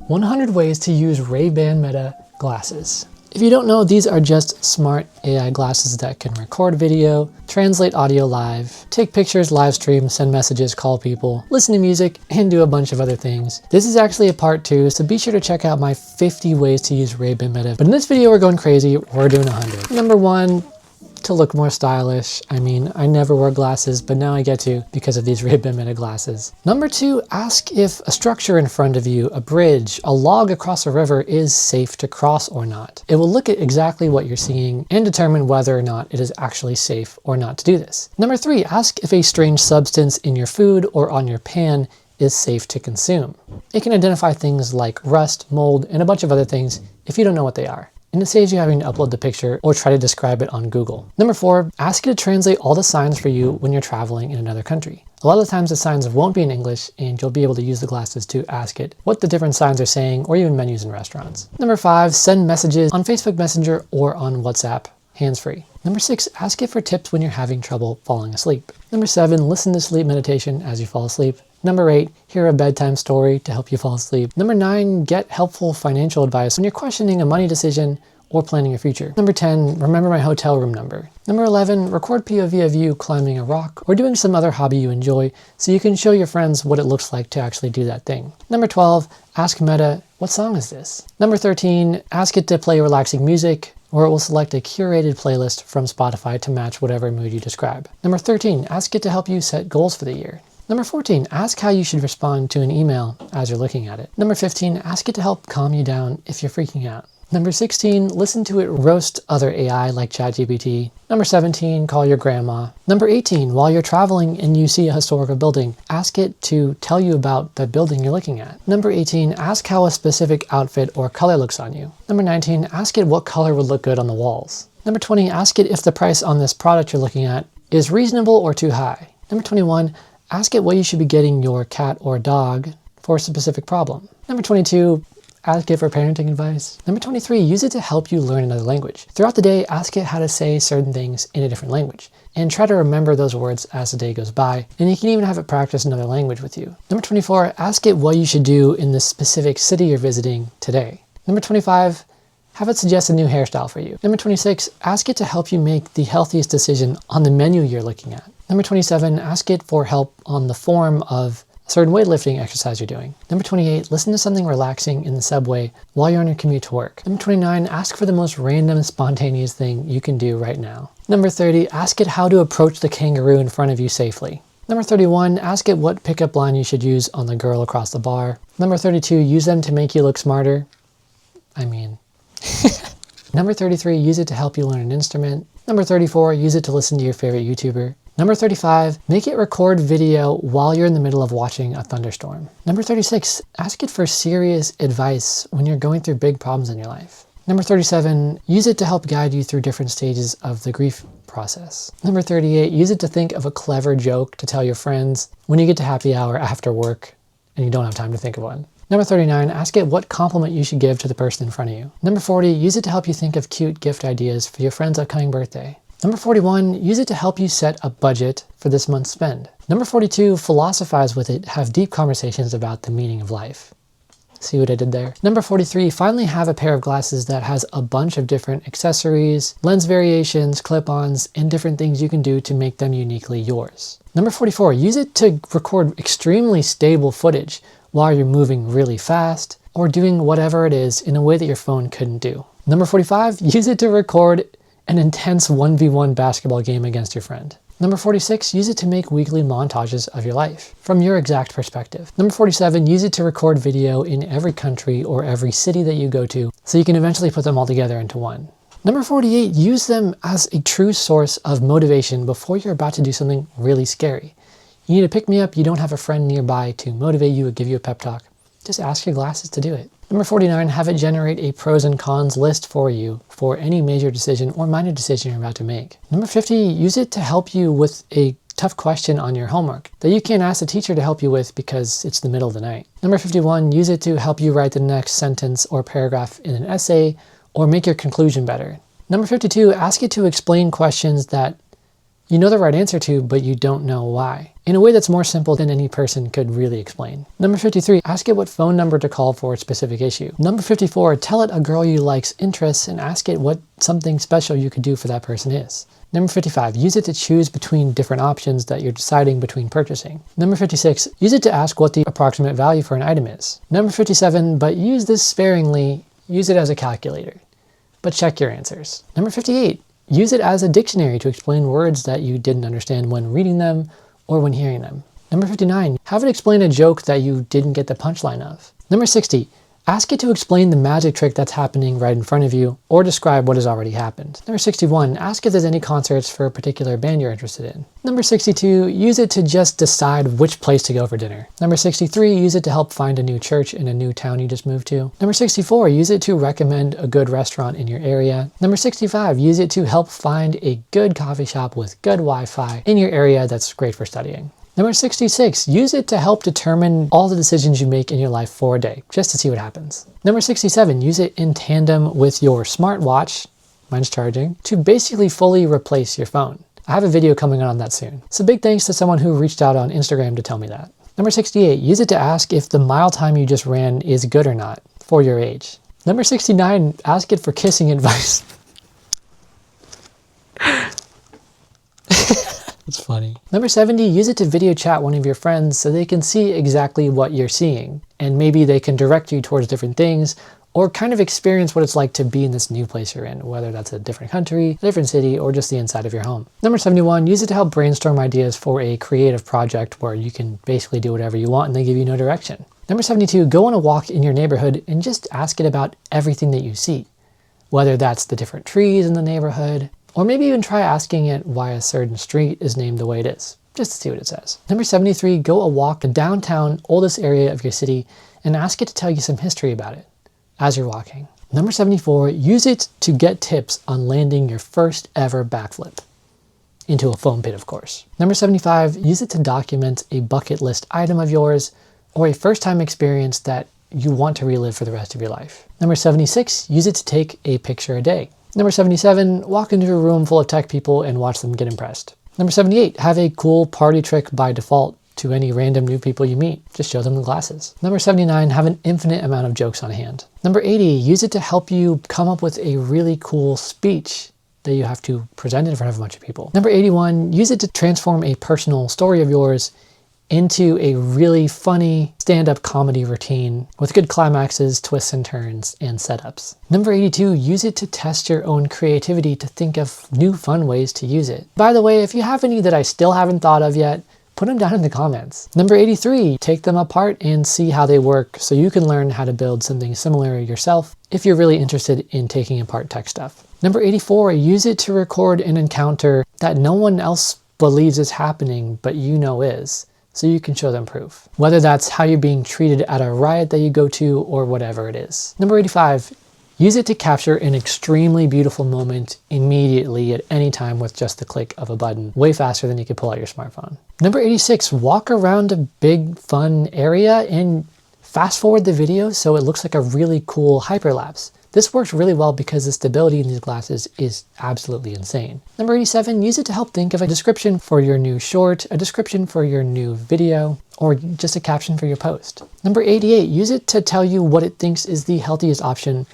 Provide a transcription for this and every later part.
100 ways to use Ray-Ban Meta glasses. If you don't know, these are just smart AI glasses that can record video, translate audio live, take pictures, live stream, send messages, call people, listen to music, and do a bunch of other things. This is actually a part 2, so be sure to check out my 50 ways to use Ray-Ban Meta. But in this video, we're going crazy. We're doing 100. Number 1, to look more stylish. I mean, I never wore glasses, but now I get to because of these Ray-Ban Meta glasses. Number 2, ask if a structure in front of you, a bridge, a log across a river is safe to cross or not. It will look at exactly what you're seeing and determine whether or not it is actually safe or not to do this. Number 3, ask if a strange substance in your food or on your pan is safe to consume. It can identify things like rust, mold, and a bunch of other things if you don't know what they are. And it saves you having to upload the picture or try to describe it on Google. Number 4, ask it to translate all the signs for you when you're traveling in another country. A lot of the times the signs won't be in English and you'll be able to use the glasses to ask it what the different signs are saying or even menus in restaurants. Number 5, send messages on Facebook Messenger or on WhatsApp, hands-free. Number 6, ask it for tips when you're having trouble falling asleep. Number 7, listen to sleep meditation as you fall asleep. Number 8, hear a bedtime story to help you fall asleep. Number 9, get helpful financial advice when you're questioning a money decision or planning your future. Number 10, remember my hotel room number. Number 11, record POV of you climbing a rock or doing some other hobby you enjoy so you can show your friends what it looks like to actually do that thing. Number 12, ask Meta, what song is this? Number 13, ask it to play relaxing music, or it will select a curated playlist from Spotify to match whatever mood you describe. Number 13, ask it to help you set goals for the year. Number 14, ask how you should respond to an email as you're looking at it. Number 15, ask it to help calm you down if you're freaking out. Number 16, listen to it roast other AI like ChatGPT. Number 17, call your grandma. Number 18, while you're traveling and you see a historical building, ask it to tell you about the building you're looking at. Number 18, ask how a specific outfit or color looks on you. Number 19, ask it what color would look good on the walls. Number 20, ask it if the price on this product you're looking at is reasonable or too high. Number 21, ask it what you should be getting your cat or dog for a specific problem. Number 22, ask it for parenting advice. Number 23, use it to help you learn another language. Throughout the day, ask it how to say certain things in a different language, and try to remember those words as the day goes by, and you can even have it practice another language with you. Number 24, ask it what you should do in the specific city you're visiting today. Number 25, have it suggest a new hairstyle for you. Number 26, ask it to help you make the healthiest decision on the menu you're looking at. Number 27, ask it for help on the form of a certain weightlifting exercise you're doing. Number 28, listen to something relaxing in the subway while you're on your commute to work. Number 29, ask for the most random, spontaneous thing you can do right now. Number 30, ask it how to approach the kangaroo in front of you safely. Number 31, ask it what pickup line you should use on the girl across the bar. Number 32, use them to make you look smarter. I mean... Number 33, use it to help you learn an instrument. Number 34, use it to listen to your favorite YouTuber. Number 35, make it record video while you're in the middle of watching a thunderstorm. Number 36, ask it for serious advice when you're going through big problems in your life. Number 37, use it to help guide you through different stages of the grief process. Number 38, use it to think of a clever joke to tell your friends when you get to happy hour after work and you don't have time to think of one. Number 39, ask it what compliment you should give to the person in front of you. Number 40, use it to help you think of cute gift ideas for your friend's upcoming birthday. Number 41, use it to help you set a budget for this month's spend. Number 42, philosophize with it, have deep conversations about the meaning of life. See what I did there? Number 43, finally have a pair of glasses that has a bunch of different accessories, lens variations, clip-ons, and different things you can do to make them uniquely yours. Number 44, use it to record extremely stable footage while you're moving really fast or doing whatever it is in a way that your phone couldn't do. Number 45, use it to record an intense 1v1 basketball game against your friend. Number 46, use it to make weekly montages of your life from your exact perspective. Number 47, use it to record video in every country or every city that you go to so you can eventually put them all together into one. Number 48, use them as a true source of motivation before you're about to do something really scary. You need to pick me up, you don't have a friend nearby to motivate you or give you a pep talk. Just ask your glasses to do it. Number 49, have it generate a pros and cons list for you for any major decision or minor decision you're about to make. Number 50, use it to help you with a tough question on your homework that you can't ask the teacher to help you with because it's the middle of the night. Number 51, use it to help you write the next sentence or paragraph in an essay or make your conclusion better. Number 52, ask it to explain questions that you know the right answer to, but you don't know why, in a way that's more simple than any person could really explain. Number 53, ask it what phone number to call for a specific issue. Number 54, tell it a girl you like's interests and ask it what something special you could do for that person is. Number 55, use it to choose between different options that you're deciding between purchasing. Number 56, use it to ask what the approximate value for an item is. Number 57, but use this sparingly, use it as a calculator, but check your answers. Number 58, use it as a dictionary to explain words that you didn't understand when reading them or when hearing them. Number 59, have it explain a joke that you didn't get the punchline of. Number 60, ask it to explain the magic trick that's happening right in front of you or describe what has already happened. Number 61, ask if there's any concerts for a particular band you're interested in. Number 62, use it to just decide which place to go for dinner. Number 63, use it to help find a new church in a new town you just moved to. Number 64, use it to recommend a good restaurant in your area. Number 65, use it to help find a good coffee shop with good Wi-Fi in your area that's great for studying. Number 66, use it to help determine all the decisions you make in your life for a day, just to see what happens. Number 67, use it in tandem with your smartwatch, mine's charging, to basically fully replace your phone. I have a video coming on that soon. So big thanks to someone who reached out on Instagram to tell me that. Number 68, use it to ask if the mile time you just ran is good or not for your age. Number 69, ask it for kissing advice. It's funny. Number 70, use it to video chat one of your friends so they can see exactly what you're seeing. And maybe they can direct you towards different things or kind of experience what it's like to be in this new place you're in, whether that's a different country, a different city, or just the inside of your home. Number 71, use it to help brainstorm ideas for a creative project where you can basically do whatever you want and they give you no direction. Number 72, go on a walk in your neighborhood and just ask it about everything that you see, whether that's the different trees in the neighborhood, or maybe even try asking it why a certain street is named the way it is, just to see what it says. Number 73, go a walk the downtown oldest area of your city and ask it to tell you some history about it as you're walking. Number 74, use it to get tips on landing your first ever backflip. Into a foam pit, of course. Number 75, use it to document a bucket list item of yours or a first time experience that you want to relive for the rest of your life. Number 76, use it to take a picture a day. Number 77, walk into a room full of tech people and watch them get impressed. Number 78, have a cool party trick by default to any random new people you meet. Just show them the glasses. Number 79, have an infinite amount of jokes on hand. Number 80, use it to help you come up with a really cool speech that you have to present in front of a bunch of people. Number 81, use it to transform a personal story of yours into a really funny stand-up comedy routine with good climaxes, twists and turns, and setups. Number 82, use it to test your own creativity to think of new fun ways to use it. By the way, if you have any that I still haven't thought of yet, put them down in the comments. Number 83, take them apart and see how they work so you can learn how to build something similar yourself if you're really interested in taking apart tech stuff. Number 84, use it to record an encounter that no one else believes is happening, but you know is, so you can show them proof. Whether that's how you're being treated at a riot that you go to or whatever it is. Number 85, use it to capture an extremely beautiful moment immediately at any time with just the click of a button, way faster than you could pull out your smartphone. Number 86, walk around a big fun area and fast forward the video so it looks like a really cool hyperlapse. This works really well because the stability in these glasses is absolutely insane. Number 87, use it to help think of a description for your new short, a description for your new video, or just a caption for your post. Number 88, use it to tell you what it thinks is the healthiest option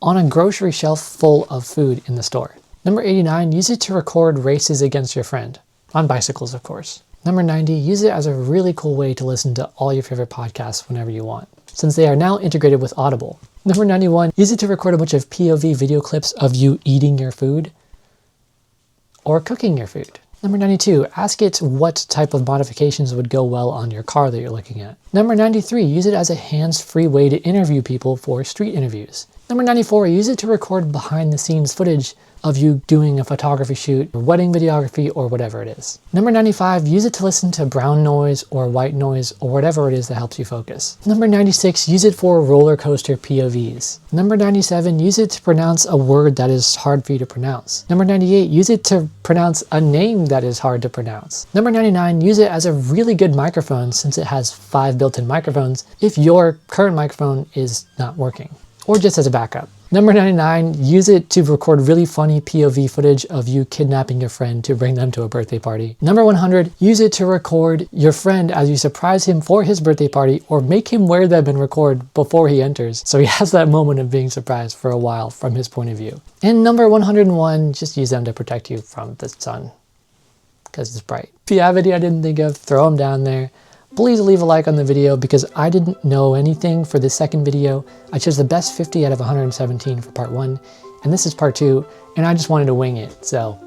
on a grocery shelf full of food in the store. Number 89, use it to record races against your friend, on bicycles of course. Number 90, use it as a really cool way to listen to all your favorite podcasts whenever you want, since they are now integrated with Audible. Number 91, use it to record a bunch of POV video clips of you eating your food or cooking your food. Number 92, ask it what type of modifications would go well on your car that you're looking at. Number 93, use it as a hands-free way to interview people for street interviews. Number 94, use it to record behind-the-scenes footage of you doing a photography shoot, or wedding videography, or whatever it is. Number 95, use it to listen to brown noise or white noise or whatever it is that helps you focus. Number 96, use it for roller coaster POVs. Number 97, use it to pronounce a word that is hard for you to pronounce. Number 98, use it to pronounce a name that is hard to pronounce. Number 99, use it as a really good microphone since it has 5 built-in microphones if your current microphone is not working or just as a backup. Number 99, use it to record really funny POV footage of you kidnapping your friend to bring them to a birthday party. Number 100, use it to record your friend as you surprise him for his birthday party, or make him wear them and record before he enters, so he has that moment of being surprised for a while from his point of view. And number 101, just use them to protect you from the sun, because it's bright. If you have any I didn't think of, throw them down there. Please leave a like on the video because I didn't know anything for this second video. I chose the best 50 out of 117 for part 1, and this is part 2, and I just wanted to wing it, so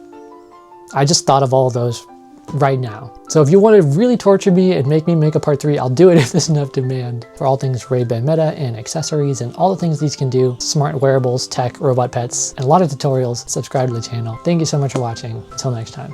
I just thought of all those right now. So if you want to really torture me and make me make a part 3, I'll do it if there's enough demand. For all things Ray-Ban Meta and accessories and all the things these can do, smart wearables, tech, robot pets, and a lot of tutorials, subscribe to the channel. Thank you so much for watching. Until next time.